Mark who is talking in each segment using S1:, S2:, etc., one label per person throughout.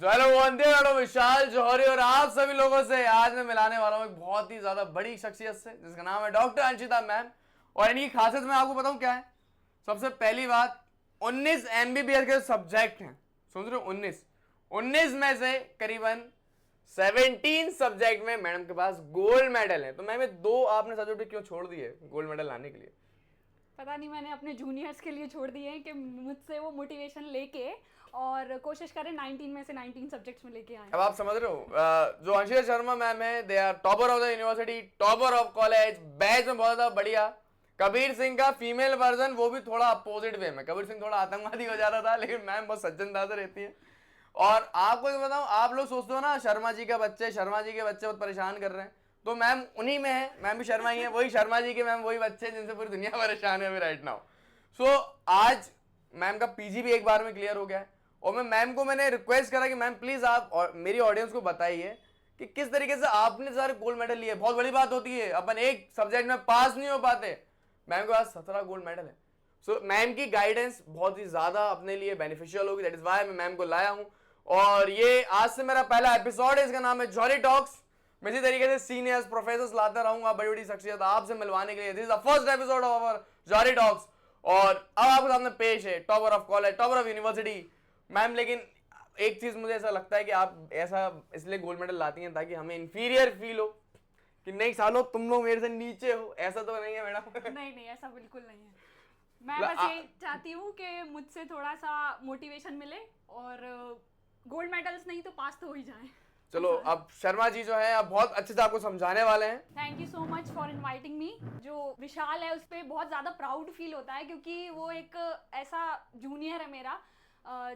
S1: Hello वंदे, hello विशाल जौहरी और आप सभी लोगों से आज मैं मिलाने वाला हूँ एक बहुत ही ज्यादा बड़ी शख्सियत से जिसका नाम है डॉक्टर अंशिता मैम। और इनकी खासियत मैं आपको बताऊं क्या है। सबसे पहली बात, 19 एमबीबीएस के सब्जेक्ट हैं। सुन रहे हो? 19 में से करीबन 17 सब्जेक्ट में मैडम के पास गोल्ड मेडल है। तो मैम, दो आपने सब्जेक्ट क्यों छोड़ दिए गोल्ड मेडल लाने के लिए?
S2: पता नहीं, मैंने अपने जूनियर्स के लिए छोड़ दिए हैं कि मुझसे वो मोटिवेशन लेके और कोशिश करें 19 में से 19 सब्जेक्ट्स में लेके आए।
S1: अब आप समझ रहे हो, जो अंशिता शर्मा मैम है, they are topper of the university, topper of college, batch में बहुत ज्यादा बढ़िया। कबीर सिंह का फीमेल वर्जन, वो भी थोड़ा अपोजिट वे में। कबीर सिंह थोड़ा आतंकवादी हो जाता था, लेकिन मैम बहुत सज्जनता से रहती है। और आपको एक बताऊं, आप लोग सोचते हो ना शर्मा जी के बच्चे बहुत परेशान कर रहे हैं, तो मैम उन्हीं में है। मैम भी शर्मा ही है, वही शर्मा जी के मैम वही बच्चे जिनसे पूरी दुनिया परेशान है अभी राइट नाउ। सो आज मैम का पीजी भी एक बार में क्लियर हो गया है। और मैं मैम को मैंने रिक्वेस्ट करा कि मैम प्लीज आप और मेरी ऑडियंस को बताइए कि किस तरीके से आपने सारे गोल्ड मेडल लिए। बहुत बड़ी बात होती है, अपन एक सब्जेक्ट में पास नहीं हो पाते। मैम के पास 17 गोल्ड मेडल है। सो मैम की गाइडेंस बहुत ही ज्यादा अपने लिए बेनिफिशियल होगी। दैट इज वाई मैं मैम को लाया हूं। और ये आज से मेरा पहला एपिसोड है, इसका नाम है जॉली टॉक्स। मैं इसी तरीके से सीनियर्स प्रोफेसर्स लाता रहूंगा, बड़ी बड़ी शख्सियत आपसे मिलवाने के लिए। This is the first episode of our jolly talks. और अब आपके सामने पेश है topper of college, topper of university ma'am. लेकिन एक चीज मुझे ऐसा लगता है कि आप ऐसा इसलिए गोल्ड मेडल लाती हैं ताकि हमें इंफीरियर फील हो कि नहीं सालो तुम लोग मेरे से नीचे हो। ऐसा तो नहीं है मैडम?
S2: नहीं नहीं, ऐसा बिल्कुल नहीं है। मैं बस ये चाहती हूँ कि मुझसे थोड़ा सा मोटिवेशन मिले और गोल्ड मेडल्स नहीं तो पास तो हो ही जाए।
S1: चलो, अब शर्मा जी जो है अब बहुत अच्छे से आपको समझाने वाले हैं।
S2: Thank you so much for inviting me. जो विशाल है उस पर बहुत ज़्यादा प्राउड फील होता है क्योंकि वो एक ऐसा जूनियर है मेरा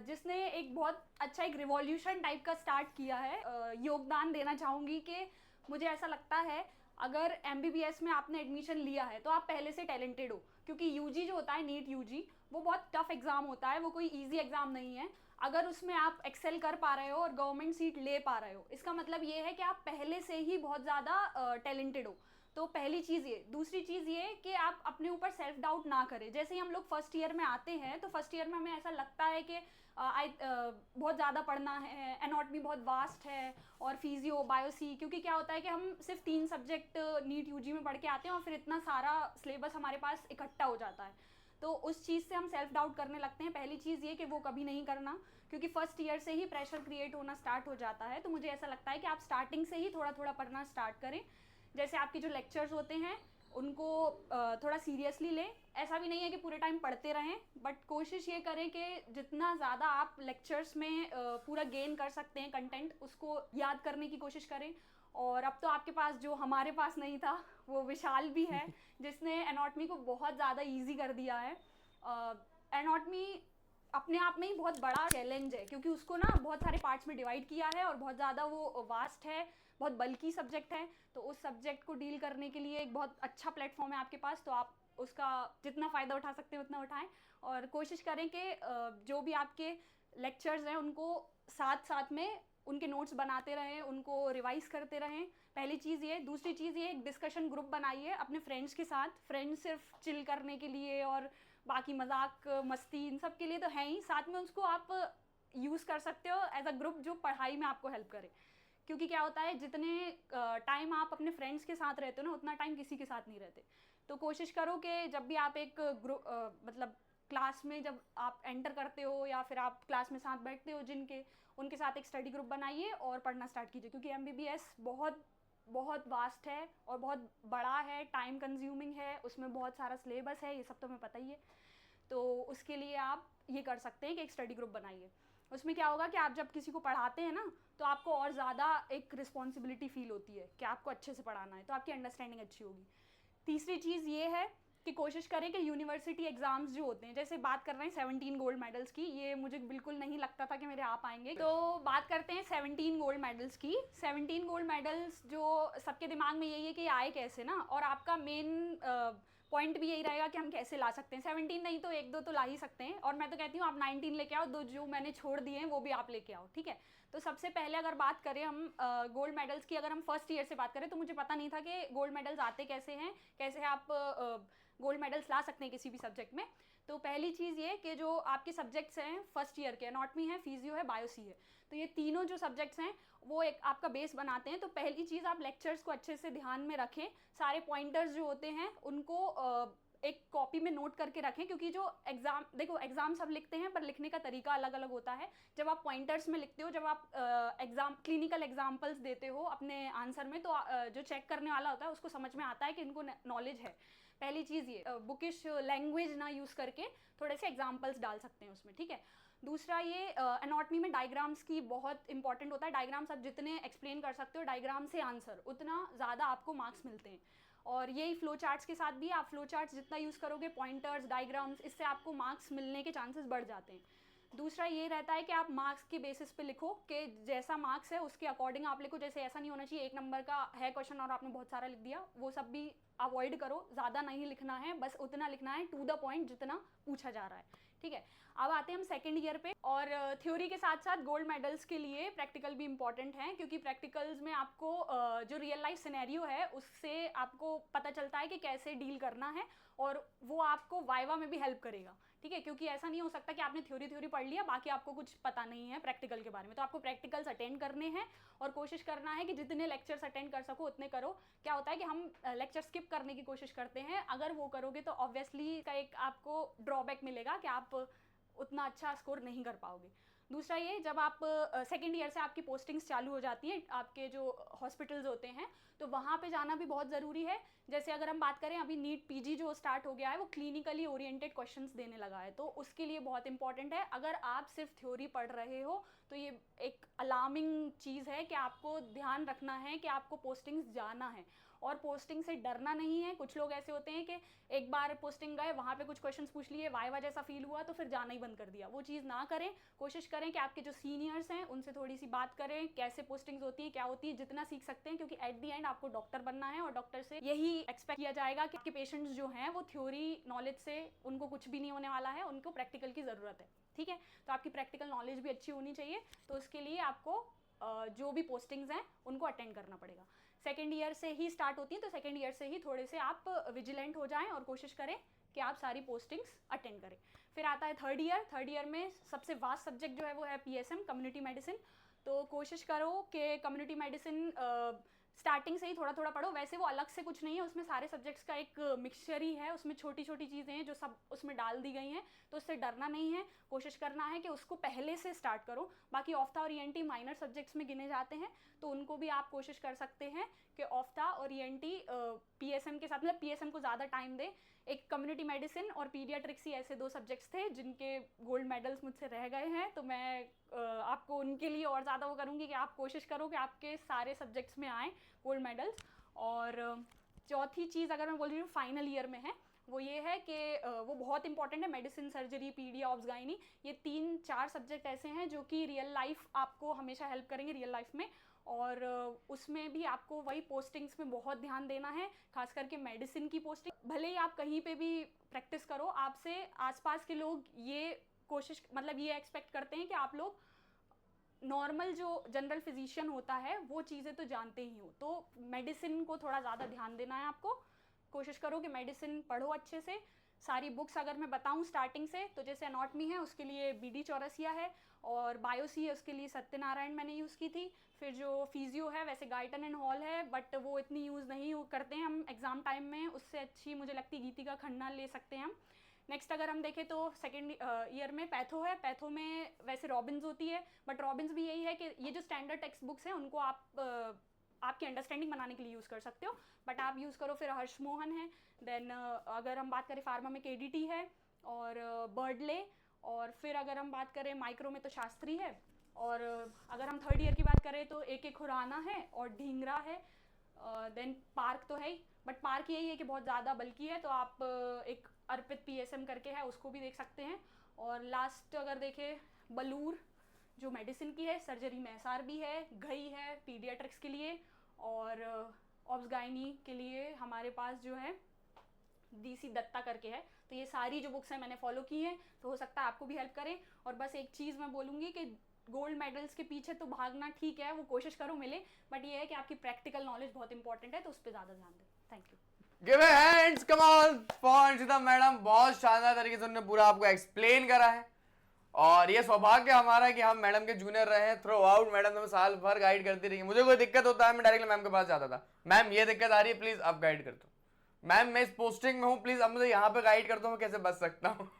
S2: जिसने एक बहुत अच्छा एक रिवॉल्यूशन टाइप का स्टार्ट किया है। योगदान देना चाहूँगी कि मुझे ऐसा लगता है अगर एमबीबीएस में आपने एडमिशन लिया है तो आप पहले से टैलेंटेड हो, क्योंकि यूजी जो होता है नीट यूजी वो बहुत टफ एग्ज़ाम होता है, वो कोई इजी एग्ज़ाम नहीं है। अगर उसमें आप एक्सेल कर पा रहे हो और गवर्नमेंट सीट ले पा रहे हो, इसका मतलब ये है कि आप पहले से ही बहुत ज़्यादा टैलेंटेड हो। तो पहली चीज़ ये। दूसरी चीज़ ये कि आप अपने ऊपर सेल्फ डाउट ना करें। जैसे ही हम लोग फर्स्ट ईयर में आते हैं तो फर्स्ट ईयर में हमें ऐसा लगता है कि बहुत ज़्यादा पढ़ना है, एनाटॉमी बहुत वास्ट है, और फिजियो बायोसी, क्योंकि क्या होता है कि हम सिर्फ 3 सब्जेक्ट नीट यूजी में पढ़ के आते हैं और फिर इतना सारा सिलेबस हमारे पास इकट्ठा हो जाता है। तो उस चीज़ से हम सेल्फ डाउट करने लगते हैं। पहली चीज़ ये कि वो कभी नहीं करना, क्योंकि फर्स्ट ईयर से ही प्रेशर क्रिएट होना स्टार्ट हो जाता है। तो मुझे ऐसा लगता है कि आप स्टार्टिंग से ही थोड़ा थोड़ा पढ़ना स्टार्ट करें। जैसे आपके जो लेक्चर्स होते हैं उनको थोड़ा सीरियसली लें। ऐसा भी नहीं है कि पूरे टाइम पढ़ते रहें, बट कोशिश ये करें कि जितना ज़्यादा आप लेक्चर्स में पूरा गेन कर सकते हैं कंटेंट, उसको याद करने की कोशिश करें। और अब तो आपके पास जो हमारे पास नहीं था वो विशाल भी है, जिसने एनाटॉमी को बहुत ज़्यादा इजी कर दिया है। एनाटॉमी अपने आप में ही बहुत बड़ा चैलेंज है क्योंकि उसको ना बहुत सारे पार्ट्स में डिवाइड किया है और बहुत ज़्यादा वो वास्ट है, बहुत बल्कि सब्जेक्ट है। तो उस सब्जेक्ट को डील करने के लिए एक बहुत अच्छा प्लेटफॉर्म है आपके पास, तो आप उसका जितना फ़ायदा उठा सकते हैं उतना उठाएं। और कोशिश करें कि जो भी आपके लेक्चर्स हैं उनको साथ साथ में उनके नोट्स बनाते रहें, उनको रिवाइज करते रहें। पहली चीज़ ये। दूसरी चीज़ ये, एक डिस्कशन ग्रुप बनाइए अपने फ्रेंड्स के साथ। फ्रेंड्स सिर्फ चिल करने के लिए और बाकी मजाक मस्ती इन सब के लिए तो है ही, साथ में उसको आप यूज़ कर सकते हो एज अ ग्रुप जो पढ़ाई में आपको हेल्प करे। क्योंकि क्या होता है, जितने टाइम आप अपने फ्रेंड्स के साथ रहते हो ना, उतना टाइम किसी के साथ नहीं रहते। तो कोशिश करो कि जब भी आप एक ग्रुप मतलब क्लास में जब आप एंटर करते हो या फिर आप क्लास में साथ बैठते हो जिनके, उनके साथ एक स्टडी ग्रुप बनाइए और पढ़ना स्टार्ट कीजिए। क्योंकि एमबीबीएस बहुत बहुत वास्ट है और बहुत बड़ा है, टाइम कंज्यूमिंग है, उसमें बहुत सारा सिलेबस है, ये सब तो हमें पता ही है। तो उसके लिए आप ये कर सकते हैं कि एक स्टडी ग्रुप बनाइए। उसमें क्या होगा कि आप जब किसी को पढ़ाते हैं ना, तो आपको और ज़्यादा एक रिस्पॉन्सिबिलिटी फील होती है कि आपको अच्छे से पढ़ाना है, तो आपकी अंडरस्टैंडिंग अच्छी होगी। तीसरी चीज़ ये है कि कोशिश करें कि यूनिवर्सिटी एग्ज़ाम्स जो होते हैं, जैसे बात कर रहे हैं 17 गोल्ड मेडल्स की, ये मुझे बिल्कुल नहीं लगता था कि मेरे आ पाएंगे। तो बात करते हैं 17 गोल्ड मेडल्स की। 17 गोल्ड मेडल्स जो सबके दिमाग में यही है कि आए कैसे ना, और आपका मेन पॉइंट भी यही रहेगा कि हम कैसे ला सकते हैं। 17 नहीं तो एक दो तो ला ही सकते हैं, और मैं तो कहती हूँ आप 19 लेके आओ, दो जो मैंने छोड़ दिए हैं वो भी आप लेके आओ, ठीक है। तो सबसे पहले अगर बात करें हम गोल्ड मेडल्स की, अगर हम फर्स्ट ईयर से बात करें तो मुझे पता नहीं था कि गोल्ड मेडल्स आते कैसे हैं, कैसे आप गोल्ड मेडल्स ला सकते हैं किसी भी सब्जेक्ट में। तो पहली चीज़ ये कि जो आपके सब्जेक्ट्स हैं फर्स्ट ईयर के, एनाटॉमी है, फिजियो है, बायोसी है, तो ये तीनों जो सब्जेक्ट्स हैं वो एक आपका बेस बनाते हैं। तो पहली चीज़ आप लेक्चर्स को अच्छे से ध्यान में रखें, सारे पॉइंटर्स जो होते हैं उनको एक कॉपी में नोट करके रखें, क्योंकि जो एग्ज़ाम, देखो एग्ज़ाम सब लिखते हैं पर लिखने का तरीका अलग अलग होता है। जब आप पॉइंटर्स में लिखते हो, जब आप एग्ज़ाम क्लिनिकल एग्जाम्पल्स देते हो अपने आंसर में, तो जो चेक करने वाला होता है उसको समझ में आता है कि इनको नॉलेज है। पहली चीज़ ये, बुकिश लैंग्वेज ना यूज़ करके थोड़े से एग्जाम्पल्स डाल सकते हैं उसमें, ठीक है। दूसरा ये, एनाटॉमी में डायग्राम्स की बहुत इंपॉर्टेंट होता है। डायग्राम्स आप जितने एक्सप्लेन कर सकते हो डायग्राम से आंसर, उतना ज़्यादा आपको मार्क्स मिलते हैं। और यही फ्लो चार्ट्स के साथ भी, आप फ्लो चार्ट्स जितना यूज़ करोगे, पॉइंटर्स, डायग्राम्स, इससे आपको मार्क्स मिलने के चांसेस बढ़ जाते हैं। दूसरा ये रहता है कि आप मार्क्स के बेसिस पे लिखो, कि जैसा मार्क्स है उसके अकॉर्डिंग आप लिखो। जैसे ऐसा नहीं होना चाहिए 1 नंबर का है क्वेश्चन और आपने बहुत सारा लिख दिया, वो सब भी अवॉइड करो, ज़्यादा नहीं लिखना है, बस उतना लिखना है टू द पॉइंट जितना पूछा जा रहा है, ठीक है। अब आते हैं हम सेकेंड ईयर पे, और थ्योरी के साथ साथ गोल्ड मेडल्स के लिए प्रैक्टिकल भी इंपॉर्टेंट हैं, क्योंकि प्रैक्टिकल्स में आपको जो रियल लाइफ सिनेरियो है उससे आपको पता चलता है कि कैसे डील करना है, और वो आपको वाइवा में भी हेल्प करेगा, ठीक है। क्योंकि ऐसा नहीं हो सकता कि आपने थ्योरी पढ़ लिया, बाकी आपको कुछ पता नहीं है प्रैक्टिकल के बारे में। तो आपको प्रैक्टिकल्स अटेंड करने हैं और कोशिश करना है कि जितने लेक्चर्स अटेंड कर सको उतने करो। क्या होता है कि हम लेक्चर स्किप करने की कोशिश करते हैं, अगर वो करोगे तो ऑब्वियसली का एक आपको ड्रॉबैक मिलेगा कि आप उतना अच्छा स्कोर नहीं कर पाओगे। दूसरा ये, जब आप सेकेंड ईयर से आपकी पोस्टिंग्स चालू हो जाती हैं, आपके जो हॉस्पिटल्स होते हैं, तो वहाँ पे जाना भी बहुत ज़रूरी है। जैसे अगर हम बात करें, अभी नीट पीजी जो स्टार्ट हो गया है वो क्लिनिकली ओरिएंटेड क्वेश्चंस देने लगा है, तो उसके लिए बहुत इंपॉर्टेंट है। अगर आप सिर्फ थ्योरी पढ़ रहे हो तो ये एक अलार्मिंग चीज़ है कि आपको ध्यान रखना है कि आपको पोस्टिंग्स जाना है, और पोस्टिंग से डरना नहीं है। कुछ लोग ऐसे होते हैं कि एक बार पोस्टिंग गए, वहाँ पे कुछ क्वेश्चंस पूछ लिए, वाइवा जैसा फील हुआ तो फिर जाना ही बंद कर दिया। वो चीज़ ना करें, कोशिश करें कि आपके जो सीनियर्स हैं उनसे थोड़ी सी बात करें, कैसे पोस्टिंग्स होती है, क्या होती है, जितना सीख सकते हैं, क्योंकि एट दी एंड आपको डॉक्टर बनना है, और डॉक्टर से यही एक्सपेक्ट किया जाएगा कि आपके पेशेंट्स जो हैं वो थ्योरी नॉलेज से उनको कुछ भी नहीं होने वाला है, उनको प्रैक्टिकल की ज़रूरत है, ठीक है। तो आपकी प्रैक्टिकल नॉलेज भी अच्छी होनी चाहिए, तो उसके लिए आपको जो भी पोस्टिंग्स हैं उनको अटेंड करना पड़ेगा। सेकेंड ईयर से ही स्टार्ट होती हैं, तो सेकेंड ईयर से ही थोड़े से आप विजिलेंट हो जाएं और कोशिश करें कि आप सारी पोस्टिंग्स अटेंड करें। फिर आता है थर्ड ईयर। थर्ड ईयर में सबसे वास्ट सब्जेक्ट जो है वो है पीएसएम, कम्युनिटी मेडिसिन। तो कोशिश करो कि कम्युनिटी मेडिसिन स्टार्टिंग से ही थोड़ा थोड़ा पढ़ो। वैसे वो अलग से कुछ नहीं है, उसमें सारे सब्जेक्ट्स का एक मिक्सचर ही है, उसमें छोटी छोटी चीज़ें हैं जो सब उसमें डाल दी गई हैं, तो उससे डरना नहीं है। कोशिश करना है कि उसको पहले से स्टार्ट करो। बाकी ऑफ्था और ईएनटी माइनर सब्जेक्ट्स में गिने जाते हैं, तो उनको भी आप कोशिश कर सकते हैं कि ऑफ्था और ईएनटी पीएसएम के साथ, मतलब पीएसएम को ज़्यादा टाइम दे। एक कम्युनिटी मेडिसिन और पीडियाट्रिक्स ही ऐसे 2 सब्जेक्ट्स थे जिनके गोल्ड मेडल्स मुझसे रह गए हैं, तो मैं आपको उनके लिए और ज़्यादा वो करूँगी कि आप कोशिश करो कि आपके सारे सब्जेक्ट्स में आएँ गोल्ड मेडल्स। और चौथी चीज़ अगर मैं बोल रही हूँ फाइनल ईयर में है, वो ये है कि वो बहुत इंपॉर्टेंट है। मेडिसिन, सर्जरी, पीडिया, ऑब्स, गायनी, ये 3-4 सब्जेक्ट ऐसे हैं जो कि रियल लाइफ आपको हमेशा हेल्प करेंगे रियल लाइफ में, और उसमें भी आपको वही पोस्टिंग्स में बहुत ध्यान देना है, खास करके मेडिसिन की पोस्टिंग। भले ही आप कहीं पे भी प्रैक्टिस करो, आपसे आसपास के लोग ये कोशिश, मतलब ये एक्सपेक्ट करते हैं कि आप लोग नॉर्मल जो जनरल फिजिशियन होता है वो चीज़ें तो जानते ही हो। तो मेडिसिन को थोड़ा ज़्यादा ध्यान देना है आपको। कोशिश करो कि मेडिसिन पढ़ो अच्छे से। सारी बुक्स अगर मैं बताऊं स्टार्टिंग से, तो जैसे एनाटॉमी है उसके लिए बीडी चौरसिया है, और बायोसी है उसके लिए सत्यनारायण मैंने यूज़ की थी। फिर जो फिजियो है वैसे गाइटन एंड हॉल है, बट वो इतनी यूज़ नहीं करते हैं हम एग्ज़ाम टाइम में, उससे अच्छी मुझे लगती गीतिका खन्ना ले सकते हैं हम। नेक्स्ट अगर हम देखें तो सेकेंड ईयर में पैथो है। पैथो में वैसे रॉबिन्स होती है, बट रॉबिन्स भी यही है कि ये जो स्टैंडर्ड टेक्स्ट बुक्स हैं उनको आप आपकी अंडरस्टैंडिंग बनाने के लिए यूज़ कर सकते हो, बट आप यूज़ करो। फिर हर्षमोहन है। देन अगर हम बात करें फार्मा में केडीटी है और बर्डले, और फिर अगर हम बात करें माइक्रो में तो शास्त्री है, और अगर हम थर्ड ईयर की बात करें तो एक खुराना है और ढींगरा है। देन पार्क तो है ही, बट पार्क यही है कि बहुत ज़्यादा बल्कि है, तो आप एक अर्पित पीएसएम करके है उसको भी देख सकते हैं। और लास्ट अगर देखें बलूर जो मेडिसिन की है, सर्जरी में एसआर भी है, घई है पीडियाट्रिक्स के लिए, और ऑब्स गायनी के लिए हमारे पास जो है डीसी दत्ता करके है। तो ये सारी जो बुक्स हैं मैंने फॉलो की हैं, तो हो सकता है आपको भी हेल्प करें। और बस एक चीज़ मैं बोलूँगी कि गोल्ड मेडल्स के पीछे तो भागना ठीक है, वो कोशिश करो मिले, बट ये है कि आपकी प्रैक्टिकल नॉलेज बहुत इंपॉर्टेंट है, तो उस पर ज़्यादा ध्यान दें। Thank you.
S1: Give hands come on for Anshita madam. बहुत शानदार तरीके से उन्होंने पूरा आपको एक्सप्लेन करा है और ये सौभाग्य हमारा है कि हम मैडम के जूनियर रहे हैं थ्रू आउट। मैडम हमें साल भर गाइड करती रही। मुझे कोई दिक्कत होता है मैं डायरेक्टली मैम के पास जाता था, मैम ये दिक्कत आ रही है प्लीज आप गाइड कर दो, मैम मैं इस पोस्टिंग में हूँ प्लीज अब मुझे यहाँ पे गाइड कर दो मैं कैसे बच सकता हूँ।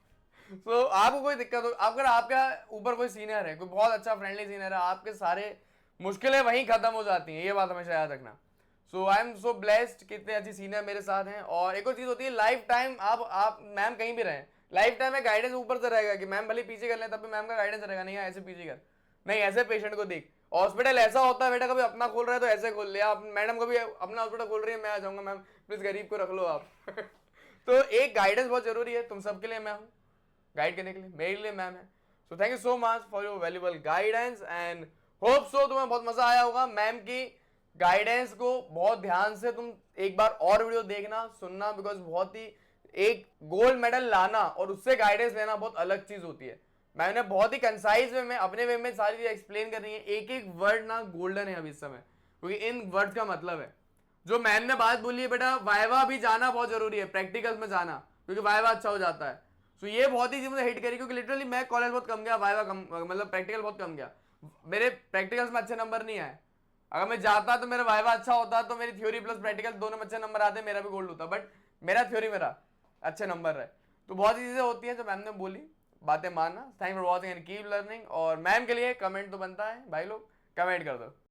S1: तो आपको कोई दिक्कत हो, अगर आपका ऊपर कोई सीनियर है, कोई बहुत अच्छा फ्रेंडली सीनियर है, आपके सारे मुश्किलें वहीं खत्म हो जाती हैं, ये बात हमेशा याद रखना। सो आई एम सो ब्लेस्ड कि इतने अच्छी सीनियर मेरे साथ हैं। और एक और चीज होती है लाइफ टाइम आप मैम कहीं भी रहें, लाइफ टाइम में गाइडेंस ऊपर से रहेगा कि मैम भले पीछे कर लें तब भी मैम का गाइडेंस रहेगा, नहीं ऐसे पीछे कर, नहीं ऐसे पेशेंट को देख। हॉस्पिटल ऐसा होता है बेटा कभी अपना खोल रहा है तो ऐसे खोल लिया, आप मैडम कभी अपना हॉस्पिटल खोल रही है मैं आ जाऊंगा मैम प्लीज गरीब को रख लो आप। तो एक गाइडेंस बहुत जरूरी है, तुम सबके लिए मैं हूँ गाइड करने के लिए, मेरे लिए मैम है। So thank you so much for your valuable guidance and hope so तुम्हें बहुत मजा आया होगा। मैम की गाइडेंस को बहुत ध्यान से तुम एक बार और वीडियो देखना सुनना, बिकॉज बहुत ही एक गोल्ड मेडल लाना और उससे गाइडेंस लेना बहुत अलग चीज होती है। मैंने बहुत ही कंसाइज वे में अपने वे में सारी चीजें एक्सप्लेन कर रही है, एक एक वर्ड ना गोल्डन है अभी इस समय, क्योंकि इन वर्ड्स का मतलब है। जो मैम ने बात बोली है बेटा वाइवा भी जाना बहुत जरूरी है, प्रैक्टिकल्स में जाना, क्योंकि वाइवा अच्छा हो जाता है। सो ये बहुत ही चीज मुझे हिट करी, क्योंकि लिटरली मैं कॉलेज बहुत कम गया, वाइवा कम, मतलब प्रैक्टिकल बहुत कम गया, मेरे प्रैक्टिकल्स में अच्छे नंबर नहीं आए। अगर मैं जाता तो मेरा वाइवा अच्छा होता तो मेरी थ्योरी प्लस प्रैक्टिकल दोनों में अच्छे नंबर आते, मेरा भी गोल्ड होता, बट मेरा थ्योरी मेरा अच्छे नंबर रहे। तो बहुत सी चीजें होती हैं जो मैम ने बोली, बातें मानना। Thank for watching and keep learning. और मैम के लिए कमेंट तो बनता है भाई लोग, कमेंट कर दो।